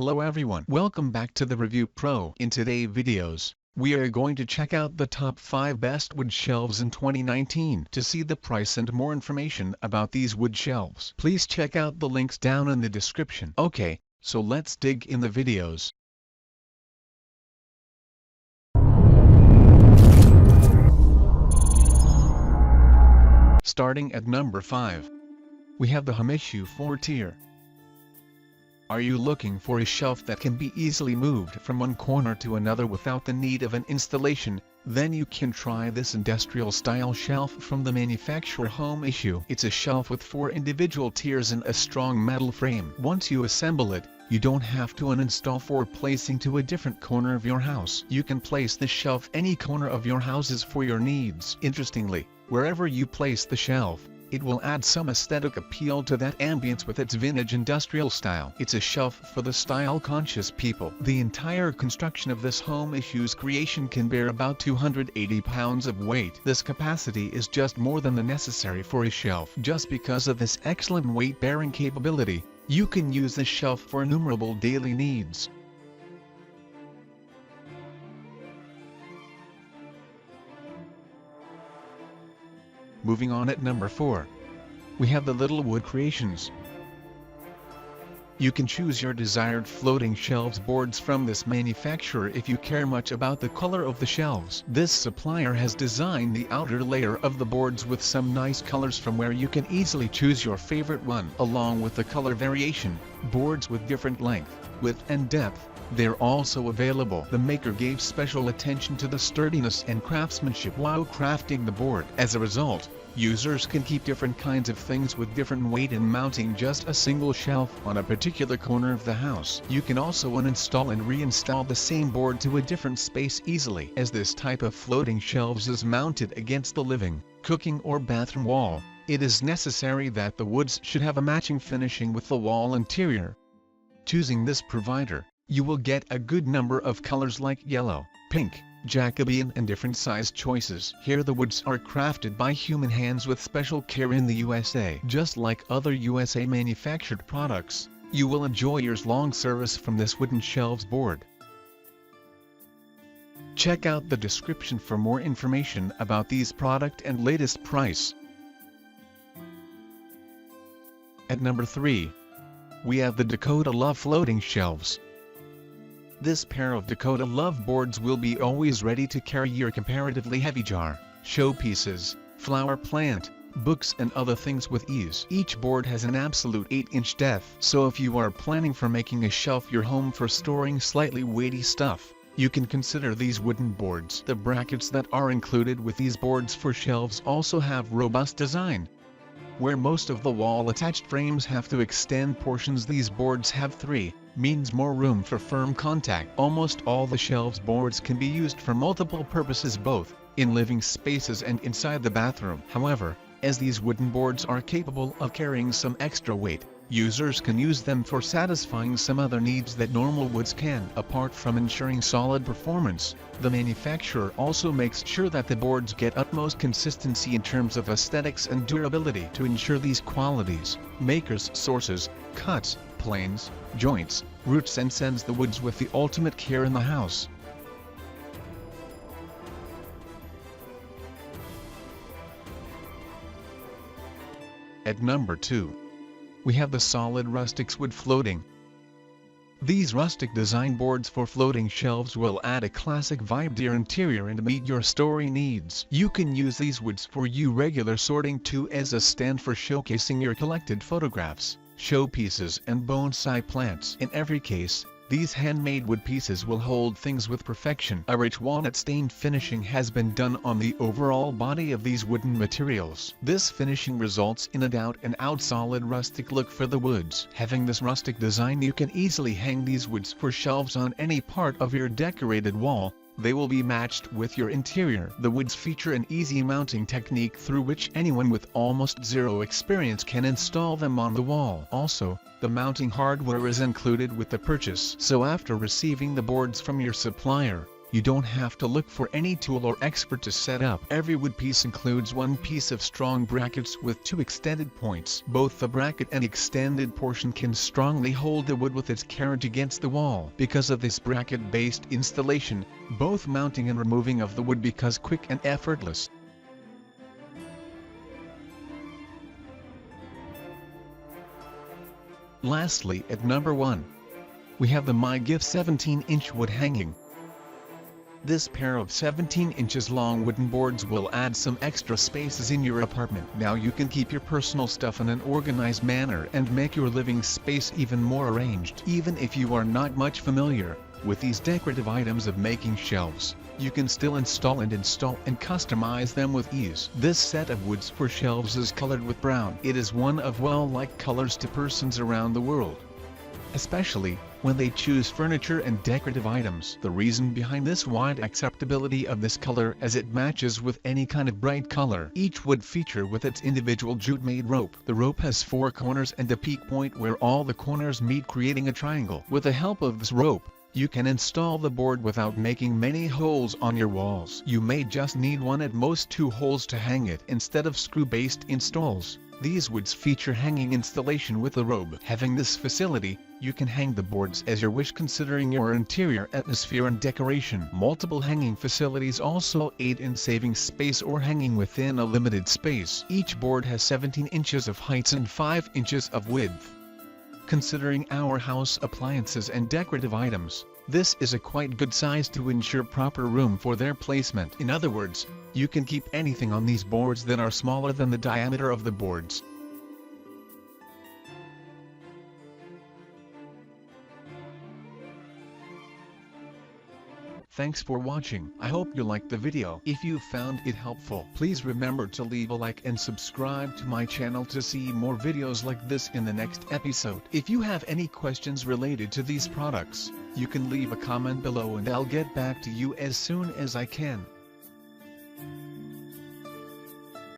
Hello everyone, welcome back to the Review Pro. In today's videos, we are going to check out the top 5 best wood shelves in 2019. To see the price and more information about these wood shelves, please check out the links down in the description. Okay, so let's dig in the videos. Starting at number 5. We have the Homeissue Fortier. Are you looking for a shelf that can be easily moved from one corner to another without the need of an installation? Then you can try this industrial-style shelf from the manufacturer Homeissue. It's a shelf with 4 individual tiers and a strong metal frame. Once you assemble it, you don't have to uninstall for placing to a different corner of your house. You can place the shelf any corner of your houses for your needs. Interestingly, wherever you place the shelf, it will add some aesthetic appeal to that ambience with its vintage industrial style. It's a shelf for the style-conscious people. The entire construction of this Homeissue's creation can bear about 280 pounds of weight. This capacity is just more than the necessary for a shelf. Just because of this excellent weight-bearing capability, you can use this shelf for innumerable daily needs. Moving on at number 4. We have the Little Wood Creations. You can choose your desired floating shelves boards from this manufacturer if you care much about the color of the shelves. This supplier has designed the outer layer of the boards with some nice colors from where you can easily choose your favorite one. Along with the color variation, boards with different length, width and depth, they're also available. The maker gave special attention to the sturdiness and craftsmanship while crafting the board. As a result, users can keep different kinds of things with different weight and mounting just a single shelf on a particular corner of the house. You can also uninstall and reinstall the same board to a different space easily. As this type of floating shelves is mounted against the living, cooking or bathroom wall, it is necessary that the woods should have a matching finishing with the wall interior. Choosing this provider, you will get a good number of colors like yellow, pink, Jacobean and different size choices. Here the woods are crafted by human hands with special care in the USA. Just like other USA manufactured products, you will enjoy years-long service from this wooden shelves board. Check out the description for more information about these product and latest price. At number 3. We have the Dakota Love Floating Shelves. This pair of Dakota Love boards will be always ready to carry your comparatively heavy jar, showpieces, flower plant, books and other things with ease. Each board has an absolute 8-inch depth, so if you are planning for making a shelf your home for storing slightly weighty stuff, you can consider these wooden boards. The brackets that are included with these boards for shelves also have robust design. Where most of the wall-attached frames have to extend portions, these boards have 3, means more room for firm contact. Almost all the shelves boards can be used for multiple purposes, both in living spaces and inside the bathroom. However, as these wooden boards are capable of carrying some extra weight, users can use them for satisfying some other needs that normal woods can. Apart from ensuring solid performance, the manufacturer also makes sure that the boards get utmost consistency in terms of aesthetics and durability. To ensure these qualities, makers sources, cuts, planes, joints, roots and sends the woods with the ultimate care in the house. At number 2. We have the solid Rustics wood floating. These rustic design boards for floating shelves will add a classic vibe to your interior and meet your story needs. You can use these woods for your regular sorting too, as a stand for showcasing your collected photographs, showpieces and bonsai plants. In every case, these handmade wood pieces will hold things with perfection. A rich walnut-stained finishing has been done on the overall body of these wooden materials. This finishing results in a out-and-out solid rustic look for the woods. Having this rustic design, you can easily hang these woods for shelves on any part of your decorated wall. They will be matched with your interior. The woods feature an easy mounting technique through which anyone with almost zero experience can install them on the wall. Also, the mounting hardware is included with the purchase. So after receiving the boards from your supplier, You don't have to look for any tool or expert to set up. Every wood piece includes one piece of strong brackets with two extended points. Both the bracket and extended portion can strongly hold the wood with its carriage against the wall. Because of this bracket-based installation, both mounting and removing of the wood becomes quick and effortless. Lastly, at number 1, we have the MyGift 17-inch wood hanging. This pair of 17 inches long wooden boards will add some extra spaces in your apartment. Now you can keep your personal stuff in an organized manner and make your living space even more arranged. Even if you are not much familiar with these decorative items of making shelves, you can still install and customize them with ease. This set of woods for shelves is colored with brown. It is one of well-liked colors to persons around the world, especially when they choose furniture and decorative items. The reason behind this wide acceptability of this color is it matches with any kind of bright color. Each would feature with its individual jute-made rope. The rope has 4 corners and a peak point where all the corners meet, creating a triangle. With the help of this rope, you can install the board without making many holes on your walls. You may just need 1 at most 2 holes to hang it instead of screw-based installs. These woods feature hanging installation with the rope. Having this facility, you can hang the boards as you wish considering your interior atmosphere and decoration. Multiple hanging facilities also aid in saving space or hanging within a limited space. Each board has 17 inches of height and 5 inches of width. Considering our house appliances and decorative items, this is a quite good size to ensure proper room for their placement. In other words, you can keep anything on these boards that are smaller than the diameter of the boards. Thanks for watching. I hope you liked the video. If you found it helpful, please remember to leave a like and subscribe to my channel to see more videos like this in the next episode. If you have any questions related to these products, you can leave a comment below and I'll get back to you as soon as I can.